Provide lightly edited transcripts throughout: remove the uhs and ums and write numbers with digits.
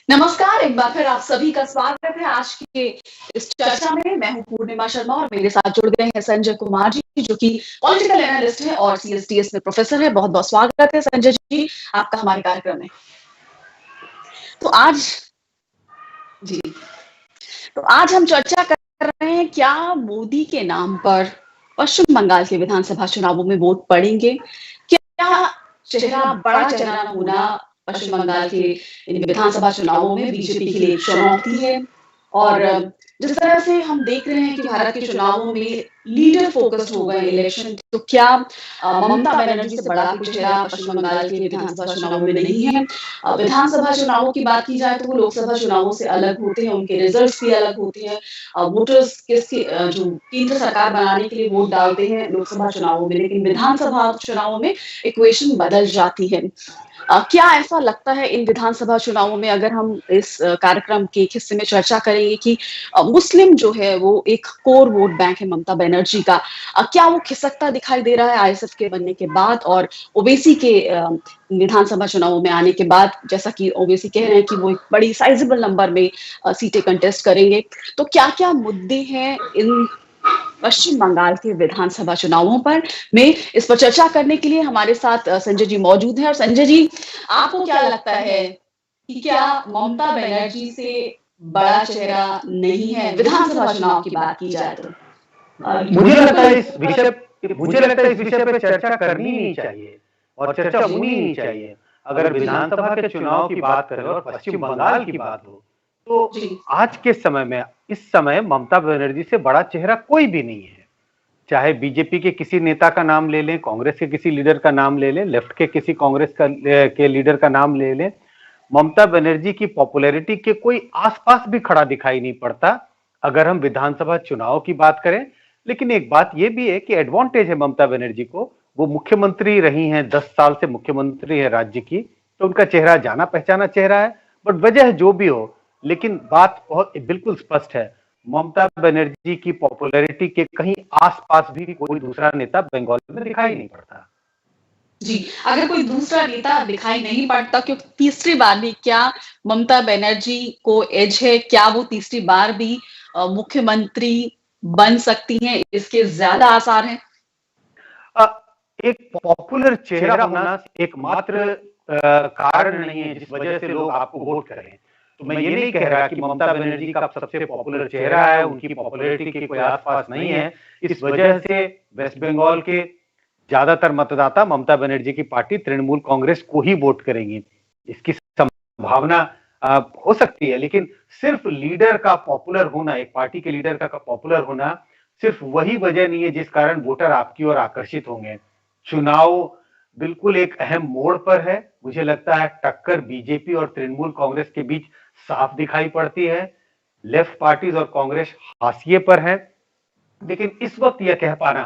नमस्कार, एक बार फिर आप सभी का स्वागत है आज की इस चर्चा में। मैं हूं पूर्णिमा शर्मा और मेरे साथ जुड़ गए हैं संजय कुमार जी, जो कि पॉलिटिकल एनालिस्ट है और सीएसडीएस में प्रोफेसर है। बहुत बहुत स्वागत है संजय जी आपका हमारे कार्यक्रम में। तो आज हम चर्चा कर रहे हैं, क्या मोदी के नाम पर पश्चिम बंगाल के विधानसभा चुनावों में वोट पड़ेंगे? क्या बड़ा चेहरा होना पश्चिम बंगाल के इन विधानसभा चुनावों में बीजेपी के लिए एक चुनौती है? और जिस तरह से हम देख रहे हैं कि भारत के चुनावों में लीडर फोकस्ड हो गए इलेक्शन, तो क्या ममता बनर्जी से बड़ा कोई चेहरा पश्चिम बंगाल के विधानसभा चुनावों में नहीं है? विधानसभा चुनावों की बात की जाए तो वो लोकसभा चुनावों से अलग होते हैं, उनके रिजल्ट्स भी अलग होते हैं। वोटर्स जो केंद्र सरकार बनाने के लिए वोट डालते हैं लोकसभा चुनावों में, लेकिन विधानसभा चुनावों में इक्वेशन बदल जाती है। क्या ऐसा लगता है इन विधानसभा चुनावों में, अगर हम इस कार्यक्रम के एक हिस्से में चर्चा करेंगे कि मुस्लिम जो है वो एक कोर वोट बैंक है ममता बनर्जी का, क्या वो खिसकता दिखाई दे रहा है आईएसएफ के बनने के बाद और ओवैसी के विधानसभा चुनावों में आने के बाद? जैसा कि ओवैसी कह रहे हैं कि वो एक बड़ी साइजेबल नंबर में सीटें कंटेस्ट करेंगे, तो क्या क्या मुद्दे हैं इन पश्चिम बंगाल के विधानसभा चुनावों पर में? इस पर चर्चा करने के लिए हमारे साथ संजय जी मौजूद हैं। और संजय जी, आपको क्या लगता है कि क्या ममता बनर्जी से बड़ा चेहरा नहीं है विधानसभा चुनाव की बात की जाए तो? मुझे लगता है इस विषय पे चर्चा करनी नहीं चाहिए और चर्चा होनी नहीं चाहिए। अगर विधानसभा के चुनाव की बात करें और पश्चिम बंगाल की बात हो, तो आज के समय में इस समय ममता बनर्जी से बड़ा चेहरा कोई भी नहीं है। चाहे बीजेपी के किसी नेता का नाम ले लें, कांग्रेस के किसी लीडर का नाम ले लें, लेफ्ट के किसी कांग्रेस के लीडर का नाम ले लें, ममता बनर्जी की पॉपुलैरिटी के कोई आसपास भी खड़ा दिखाई नहीं पड़ता अगर हम विधानसभा चुनाव की बात करें। लेकिन एक बात यह भी है कि एडवांटेज है ममता बनर्जी को, वो मुख्यमंत्री रही हैं, 10 साल से मुख्यमंत्री है राज्य की, तो उनका चेहरा जाना पहचाना चेहरा है। बट वजह जो भी हो, लेकिन बात बहुत बिल्कुल स्पष्ट है, ममता बनर्जी की पॉपुलैरिटी के कहीं आसपास भी कोई दूसरा नेता बंगाल में दिखाई नहीं पड़ता। जी, अगर कोई दूसरा नेता दिखाई नहीं पड़ता, क्योंकि तीसरी बार भी क्या ममता बनर्जी को एज है? क्या वो तीसरी बार भी मुख्यमंत्री बन सकती हैं? इसके ज्यादा आसार हैं? एक पॉपुलर चेहरा होना एकमात्र कारण नहीं है जिस वजह से लोग आपको वोट करें। तो मैं ये नहीं कह रहा कि ममता बनर्जी का सबसे पॉपुलर चेहरा है, उनकी पॉपुलैरिटी के कोई आसपास नहीं है, इस वजह से वेस्ट बंगाल के ज्यादातर मतदाता ममता बनर्जी की पार्टी तृणमूल कांग्रेस को ही वोट करेंगे। इसकी संभावना हो सकती है, लेकिन सिर्फ लीडर का पॉपुलर होना, एक पार्टी के लीडर का पॉपुलर होना सिर्फ वही वजह नहीं है जिस कारण वोटर आपकी ओर आकर्षित होंगे। चुनाव बिल्कुल एक अहम मोड़ पर है। मुझे लगता है टक्कर बीजेपी और तृणमूल कांग्रेस के बीच साफ दिखाई पड़ती है। लेफ्ट पार्टीज और कांग्रेस हाशिए पर है, लेकिन इस वक्त यह कह पाना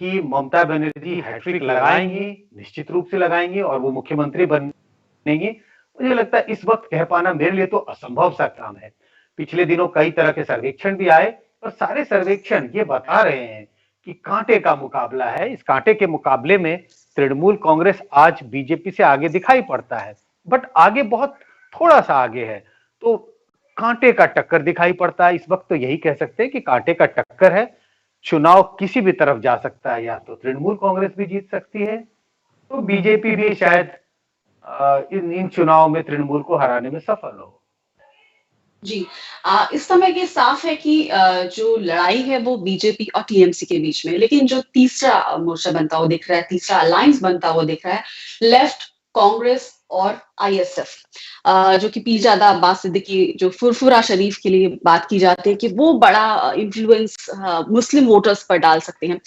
कि ममता बनर्जी हैट्रिक लगाएंगी, निश्चित रूप से लगाएंगी और वो मुख्यमंत्री बनेंगी, मुझे लगता है इस वक्त कह पाना मेरे लिए तो असंभव सा काम है। पिछले दिनों कई तरह के सर्वेक्षण भी आए और सारे सर्वेक्षण ये बता रहे हैं कि कांटे का मुकाबला है। इस कांटे के मुकाबले में तृणमूल कांग्रेस आज बीजेपी से आगे दिखाई पड़ता है, बट आगे बहुत थोड़ा सा आगे है, तो कांटे का टक्कर दिखाई पड़ता है। इस वक्त तो यही कह सकते हैं कि कांटे का टक्कर है। चुनाव किसी भी तरफ जा सकता है, या तो तृणमूल कांग्रेस भी जीत सकती है, तो बीजेपी भी शायद इन चुनाव में तृणमूल को हराने में सफल हो। जी, इस समय ये साफ है कि जो लड़ाई है वो बीजेपी और टीएमसी के बीच में, लेकिन जो तीसरा मोर्चा बनता हुआ दिख रहा है, तीसरा अलायंस बनता हुआ दिख रहा है, लेफ्ट, कांग्रेस और आईएसएफ, जो कि पीरजादा अब्बास सिद्दीकी, जो फुरफुरा शरीफ के लिए बात की जाती है कि वो बड़ा इन्फ्लुएंस मुस्लिम वोटर्स पर डाल सकते हैं।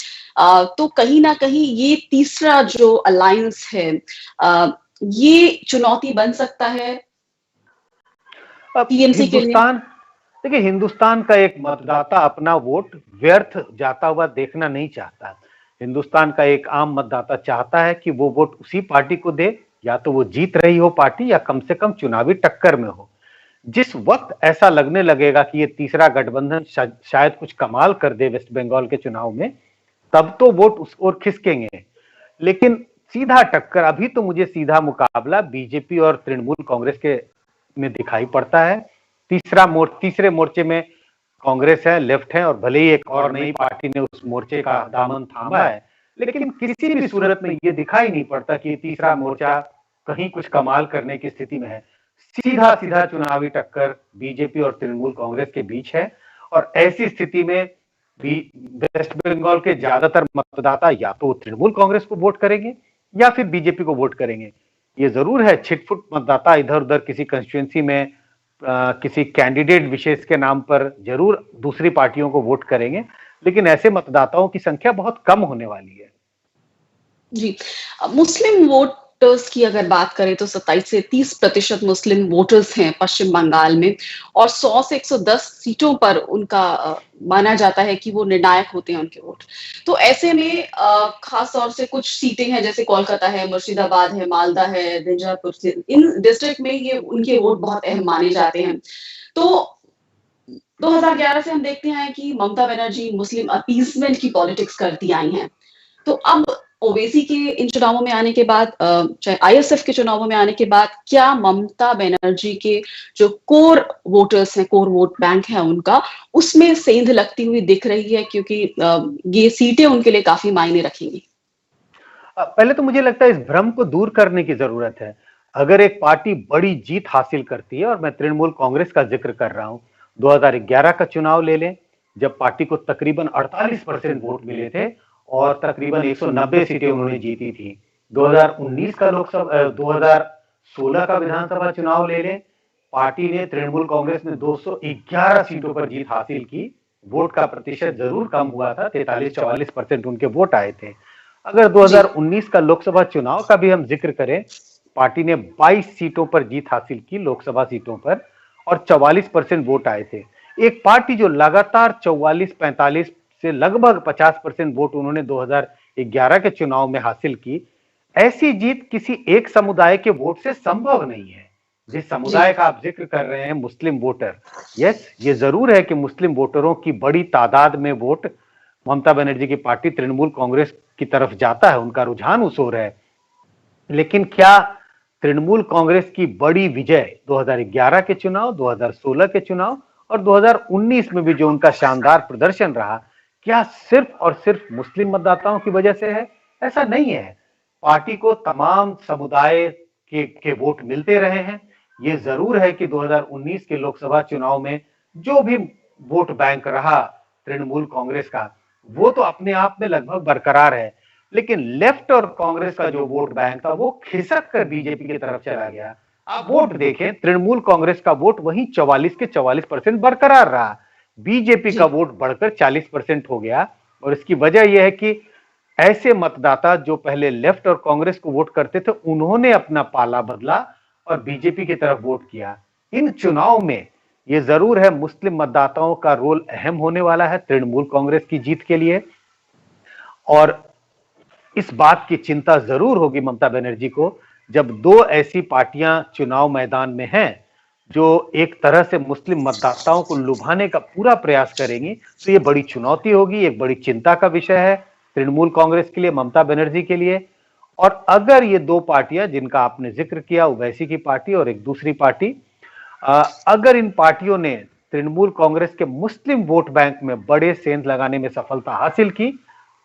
तो कहीं ना कहीं ये तीसरा जो अलायंस है, ये चुनौती बन सकता है टीएमसी के लिए। देखिए, हिंदुस्तान का एक मतदाता अपना वोट व्यर्थ जाता हुआ देखना नहीं चाहता। हिंदुस्तान का एक आम मतदाता चाहता है कि वो वोट उसी पार्टी को दे, या तो वो जीत रही हो पार्टी या कम से कम चुनावी टक्कर में हो। जिस वक्त ऐसा लगने लगेगा कि ये तीसरा गठबंधन शायद कुछ कमाल कर दे वेस्ट बंगाल के चुनाव में, तब तो वोट उस ओर खिसकेंगे। लेकिन सीधा टक्कर, अभी तो मुझे सीधा मुकाबला बीजेपी और तृणमूल कांग्रेस के में दिखाई पड़ता है। तीसरे मोर्चे में कांग्रेस है, लेफ्ट है, और भले ही एक और नई पार्टी ने उस मोर्चे का दामन थामा है, लेकिन किसी भी सूरत में ये दिखाई नहीं पड़ता कि तीसरा मोर्चा कहीं कुछ कमाल करने की स्थिति में है। सीधा सीधा चुनावी टक्कर बीजेपी और तृणमूल कांग्रेस के बीच है, और ऐसी स्थिति में भी वेस्ट बंगाल के ज्यादातर मतदाता या तो तृणमूल कांग्रेस को वोट करेंगे या फिर बीजेपी को वोट करेंगे। ये जरूर है, छिटपुट मतदाता इधर उधर किसी कंस्टिट्यूंसी में किसी कैंडिडेट विशेष के नाम पर जरूर दूसरी पार्टियों को वोट करेंगे, लेकिन ऐसे मतदाताओं की संख्या बहुत कम होने वाली है। जी। मुस्लिम वोटर्स की अगर बात करें तो 27 से 30% मुस्लिम वोटर्स हैं पश्चिम बंगाल में, और 100 से 110 सीटों पर उनका माना जाता है कि वो निर्णायक होते हैं उनके वोट। तो ऐसे में खास तौर से कुछ सीटें हैं, जैसे कोलकाता है, मुर्शिदाबाद है, मालदा है, बीजापुर से, इन डिस्ट्रिक्ट में ये उनके वोट बहुत अहम माने जाते हैं। तो 2011 से हम देखते हैं कि ममता बनर्जी मुस्लिम अपीसमेंट की पॉलिटिक्स करती आई हैं। तो अब ओवैसी के इन चुनावों में आने के बाद, चाहे आईएसएफ के चुनावों में आने के बाद, क्या ममता बनर्जी के जो कोर वोटर्स हैं, कोर वोट बैंक है उनका, उसमें सेंध लगती हुई दिख रही है, क्योंकि ये सीटें उनके लिए काफी मायने रखेंगी? पहले तो मुझे लगता है इस भ्रम को दूर करने की जरूरत है। अगर एक पार्टी बड़ी जीत हासिल करती है, और मैं तृणमूल कांग्रेस का जिक्र कर रहा हूं, 2011 का चुनाव ले लें, जब पार्टी को तकरीबन 48% वोट मिले थे और तकरीबन 190 सीटें उन्होंने जीती थी। 2019 का लोकसभा 2016 का विधानसभा चुनाव ले लें, पार्टी ने, तृणमूल कांग्रेस ने 211 सीटों पर जीत हासिल की। वोट का प्रतिशत जरूर कम हुआ था, 43-44% उनके वोट आए थे। अगर जी। 2019 का लोकसभा चुनाव का भी हम जिक्र करें, पार्टी ने 22 सीटों पर जीत हासिल की, लोकसभा सीटों पर, और 44% वोट आए थे। एक पार्टी जो लगातार 44-45 से लगभग 50% वोट उन्होंने 2011 के चुनाव में हासिल की, ऐसी जीत किसी एक समुदाय के वोट से संभव नहीं है। जिस समुदाय का आप जिक्र कर रहे हैं, मुस्लिम वोटर, यस, ये जरूर है कि मुस्लिम वोटरों की बड़ी तादाद में वोट ममता बनर्जी की पार्टी तृणमूल कांग्रेस की तरफ जाता है, उनका रुझान उस ओर है। लेकिन क्या तृणमूल कांग्रेस की बड़ी विजय 2011 के चुनाव, 2016 के चुनाव और 2019 में भी जो उनका शानदार प्रदर्शन रहा, क्या सिर्फ और सिर्फ मुस्लिम मतदाताओं की वजह से है? ऐसा नहीं है। पार्टी को तमाम समुदाय के वोट मिलते रहे हैं। ये जरूर है कि 2019 के लोकसभा चुनाव में जो भी वोट बैंक रहा तृणमूल कांग्रेस का, वो तो अपने आप में लगभग बरकरार है, लेकिन लेफ्ट और कांग्रेस का जो वोट बैंक था वो खिसक कर बीजेपी की तरफ चला गया। आप वोट देखें, तृणमूल कांग्रेस का वोट वही 44 के 44% बरकरार रहा, बीजेपी का वोट बढ़कर 40% हो गया। और इसकी वजह यह है कि ऐसे मतदाता जो पहले लेफ्ट और कांग्रेस को वोट करते थे, उन्होंने अपना पाला बदला और बीजेपी की तरफ वोट किया। इन चुनाव में यह जरूर है, मुस्लिम मतदाताओं का रोल अहम होने वाला है तृणमूल कांग्रेस की जीत के लिए, और इस बात की चिंता जरूर होगी ममता बनर्जी को, जब दो ऐसी पार्टियां चुनाव मैदान में हैं जो एक तरह से मुस्लिम मतदाताओं को लुभाने का पूरा प्रयास करेंगी, तो ये बड़ी चुनौती होगी, एक बड़ी चिंता का विषय है तृणमूल कांग्रेस के लिए, ममता बनर्जी के लिए। और अगर ये दो पार्टियां जिनका आपने जिक्र किया, ओवैसी की पार्टी और एक दूसरी पार्टी, अगर इन पार्टियों ने तृणमूल कांग्रेस के मुस्लिम वोट बैंक में बड़े सेंध लगाने में सफलता हासिल की,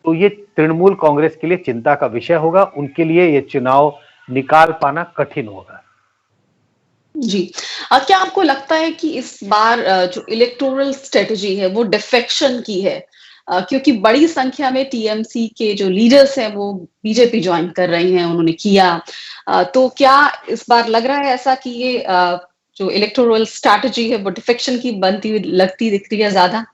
तो ये तृणमूल कांग्रेस के लिए चिंता का विषय होगा, उनके लिए ये चुनाव निकाल पाना कठिन होगा। जी। क्या आपको लगता है कि इस बार जो इलेक्टोरल स्ट्रेटजी है वो डिफेक्शन की है? क्योंकि बड़ी संख्या में टीएमसी के जो लीडर्स हैं वो बीजेपी ज्वाइन कर रही हैं, उन्होंने किया। तो क्या इस बार लग रहा है ऐसा कि ये जो इलेक्टोरल स्ट्रैटेजी है वो डिफेक्शन की बनती हुई लगती दिख रही है ज्यादा?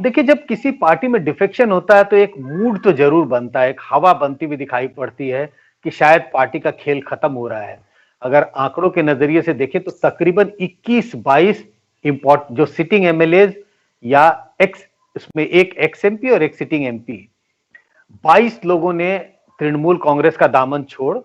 देखिए, जब किसी पार्टी में डिफेक्शन होता है तो एक मूड तो जरूर बनता है, एक हवा बनती हुई दिखाई पड़ती है कि शायद पार्टी का खेल खत्म हो रहा है। अगर आंकड़ों के नजरिए से देखें तो तकरीबन 21-22 इंपॉर्ट जो सिटिंग एमएलए या एक्स, उसमें एक एक्स एमपी और एक सिटिंग एमपी, 22 लोगों ने तृणमूल कांग्रेस का दामन छोड़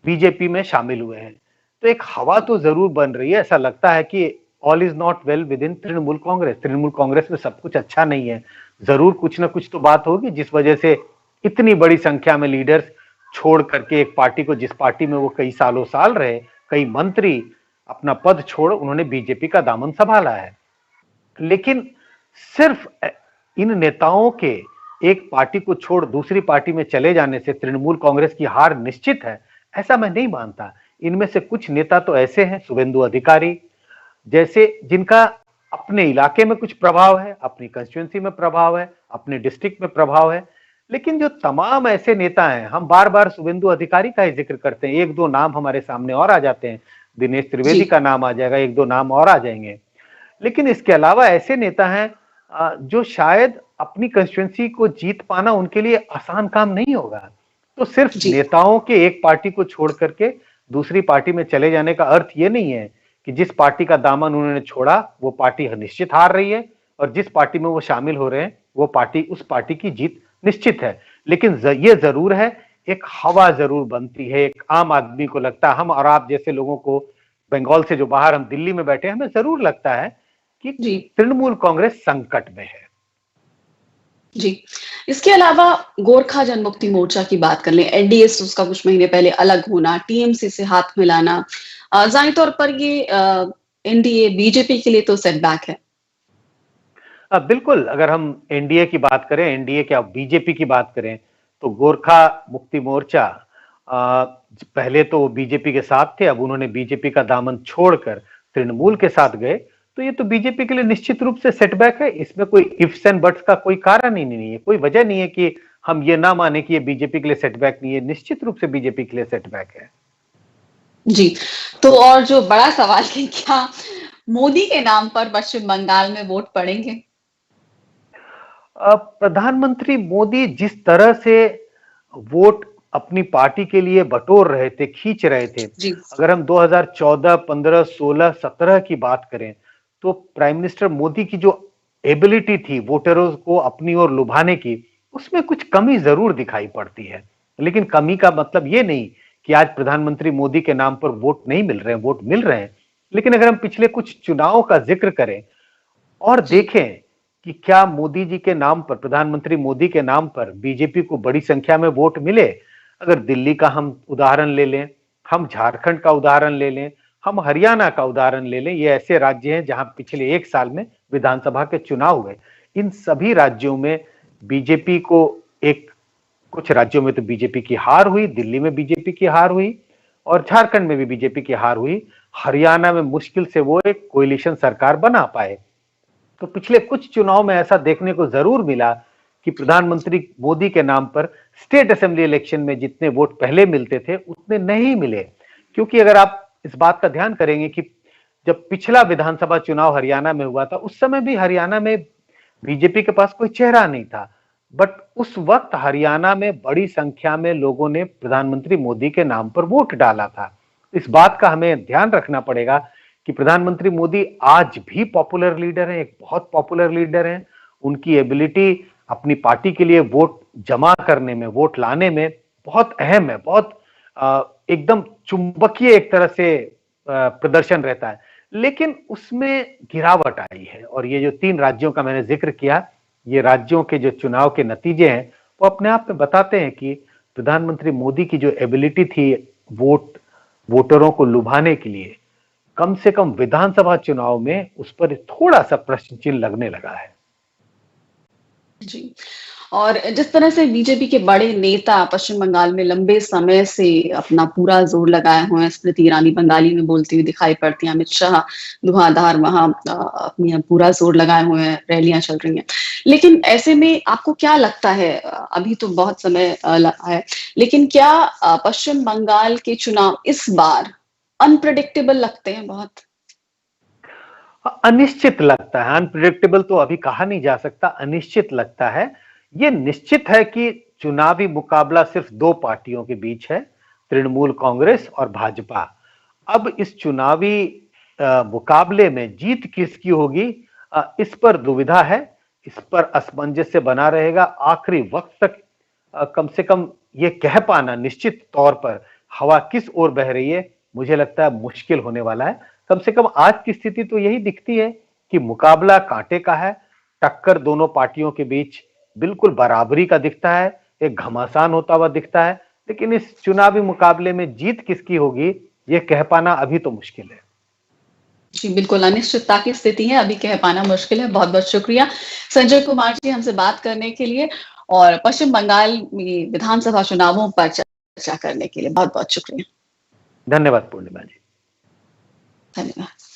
बीजेपी में शामिल हुए हैं। तो एक हवा तो जरूर बन रही है, ऐसा लगता है कि all is not well with in Trinamool Congress, Trinamool Congress में सब कुछ अच्छा नहीं है, जरूर कुछ ना कुछ तो बात होगी जिस वजह से इतनी बड़ी संख्या में लीडर्स छोड़ करके एक पार्टी को, जिस पार्टी में वो कई सालों साल रहे, कई मंत्री अपना पद छोड़ उन्होंने बीजेपी का दामन संभाला है। लेकिन सिर्फ इन नेताओं के एक पार्टी को छोड़ दूसरी पार्टी में चले जाने से तृणमूल कांग्रेस की हार निश्चित है, ऐसा मैं नहीं मानता। इनमें से कुछ नेता तो ऐसे हैं, शुभेंदु अधिकारी जैसे, जिनका अपने इलाके में कुछ प्रभाव है, अपनी कंस्टिट्यूंसी में प्रभाव है, अपने डिस्ट्रिक्ट में प्रभाव है। लेकिन जो तमाम ऐसे नेता हैं, हम बार बार शुभेंदु अधिकारी का ही जिक्र करते हैं, एक दो नाम हमारे सामने और आ जाते हैं, दिनेश त्रिवेदी का नाम आ जाएगा, एक दो नाम और आ जाएंगे। लेकिन इसके अलावा ऐसे नेता हैं जो शायद अपनी कंस्टिट्यूंसी को जीत पाना उनके लिए आसान काम नहीं होगा। तो सिर्फ नेताओं के एक पार्टी को छोड़ करके दूसरी पार्टी में चले जाने का अर्थ ये नहीं है कि जिस पार्टी का दामन उन्होंने छोड़ा वो पार्टी निश्चित हार रही है, और जिस पार्टी में वो शामिल हो रहे हैं वो पार्टी, उस पार्टी की जीत निश्चित है। लेकिन ये जरूर है, एक हवा जरूर बनती है, एक आम आदमी को लगता है, हम और आप जैसे लोगों को, बंगाल से जो बाहर हम दिल्ली में बैठे हैं, हमें जरूर लगता है कि तृणमूल कांग्रेस संकट में है। जी, इसके अलावा गोरखा जनमुक्ति मोर्चा की बात कर लें, एनडीए से उसका कुछ महीने पहले अलग होना, टीएमसी से हाथ मिलाना, जाहिर तौर पर ये एनडीए बीजेपी के लिए तो सेटबैक है। बिल्कुल, अगर हम एनडीए की बात करें, एनडीए क्या बीजेपी की बात करें, तो गोरखा मुक्ति मोर्चा पहले तो बीजेपी के साथ थे, अब उन्होंने बीजेपी का दामन छोड़कर तृणमूल के साथ गए, तो ये तो बीजेपी के लिए निश्चित रूप से सेटबैक है। इसमें कोई इफ्स एंड बट्स का कोई कारण ही नहीं है, कोई वजह नहीं है कि हम ये ना माने कि ये बीजेपी के लिए सेटबैक नहीं है, निश्चित रूप से बीजेपी के लिए सेटबैक है। जी, तो और जो बड़ा सवाल है, क्या मोदी के नाम पर पश्चिम बंगाल में वोट पड़ेंगे? प्रधानमंत्री मोदी जिस तरह से वोट अपनी पार्टी के लिए बटोर रहे थे, खींच रहे थे, अगर हम 2014, 15, 16, 17 की बात करें, तो प्राइम मिनिस्टर मोदी की जो एबिलिटी थी वोटरों को अपनी ओर लुभाने की, उसमें कुछ कमी जरूर दिखाई पड़ती है। लेकिन कमी का मतलब ये नहीं कि आज प्रधानमंत्री मोदी के नाम पर वोट नहीं मिल रहे हैं, वोट मिल रहे हैं। लेकिन अगर हम पिछले कुछ चुनावों का जिक्र करें और देखें कि क्या मोदी जी के नाम पर, प्रधानमंत्री मोदी के नाम पर बीजेपी को बड़ी संख्या में वोट मिले, अगर दिल्ली का हम उदाहरण ले लें, हम झारखंड का उदाहरण ले लें, हम हरियाणा का उदाहरण ले लें, ये ऐसे राज्य हैं जहां पिछले एक साल में विधानसभा के चुनाव हुए। इन सभी राज्यों में बीजेपी को, एक कुछ राज्यों में तो बीजेपी की हार हुई, दिल्ली में बीजेपी की हार हुई और झारखंड में भी बीजेपी की हार हुई। हरियाणा में मुश्किल से वो एक कोएलिशन सरकार बना पाए। तो पिछले कुछ चुनाव में ऐसा देखने को जरूर मिला कि प्रधानमंत्री मोदी के नाम पर स्टेट असेंबली इलेक्शन में जितने वोट पहले मिलते थे उतने नहीं मिले। क्योंकि अगर आप इस बात का ध्यान करेंगे कि जब पिछला विधानसभा चुनाव हरियाणा में हुआ था, उस समय भी हरियाणा में बीजेपी के पास कोई चेहरा नहीं था, बट उस वक्त हरियाणा में बड़ी संख्या में लोगों ने प्रधानमंत्री मोदी के नाम पर वोट डाला था। इस बात का हमें ध्यान रखना पड़ेगा कि प्रधानमंत्री मोदी आज भी पॉपुलर लीडर हैं, एक बहुत पॉपुलर लीडर हैं। उनकी एबिलिटी अपनी पार्टी के लिए वोट जमा करने में, वोट लाने में बहुत अहम है, बहुत एकदम चुंबकीय एक तरह से प्रदर्शन रहता है। लेकिन उसमें गिरावट आई है, और ये जो 3 राज्यों का मैंने जिक्र किया, ये राज्यों के जो चुनाव के नतीजे हैं वो अपने आप में बताते हैं कि प्रधानमंत्री मोदी की जो एबिलिटी थी वोटरों को लुभाने के लिए, कम से कम विधानसभा चुनाव में उस पर थोड़ा सा प्रश्न चिन्ह लगने लगा है। जी, और जिस तरह से बीजेपी के बड़े नेता पश्चिम बंगाल में लंबे समय से अपना पूरा जोर लगाए हुए हैं, स्मृति ईरानी बंगाली में बोलती हुई दिखाई पड़ती हैं, अमित शाह धुआंधार वहां अपनी पूरा जोर लगाए हुए हैं, रैलियां चल रही हैं। लेकिन ऐसे में आपको क्या लगता है, अभी तो बहुत समय है, लेकिन क्या पश्चिम बंगाल के चुनाव इस बार अनप्रेडिक्टेबल लगते हैं? बहुत अनिश्चित लगता है। अनप्रेडिक्टेबल तो अभी कहा नहीं जा सकता, अनिश्चित लगता है। ये निश्चित है कि चुनावी मुकाबला सिर्फ 2 पार्टियों के बीच है, तृणमूल कांग्रेस और भाजपा। अब इस चुनावी मुकाबले में जीत किसकी होगी, इस पर दुविधा है, इस पर असमंजस बना रहेगा। आखिरी वक्त तक कम से कम ये कह पाना निश्चित तौर पर हवा किस ओर बह रही है, मुझे लगता है मुश्किल होने वाला है। कम से कम आज की स्थिति तो यही दिखती है कि मुकाबला कांटे का है, टक्कर दोनों पार्टियों के बीच बिल्कुल बराबरी का दिखता है। एक घमासान होता हुआ दिखता है, लेकिन इस चुनावी मुकाबले में जीत किसकी होगी, ये कह पाना अभी तो मुश्किल है। जी, बिल्कुल अनिश्चितता की स्थिति है, अभी कह पाना मुश्किल है। बहुत-बहुत शुक्रिया संजय कुमार जी हमसे बात करने के लिए और पश्चिम बंगाल में विधानसभा चुनावों पर चर्चा करने के लिए बहुत-बहुत शुक्रिया। धन्यवाद पूर्णिमा जी। धन्यवाद।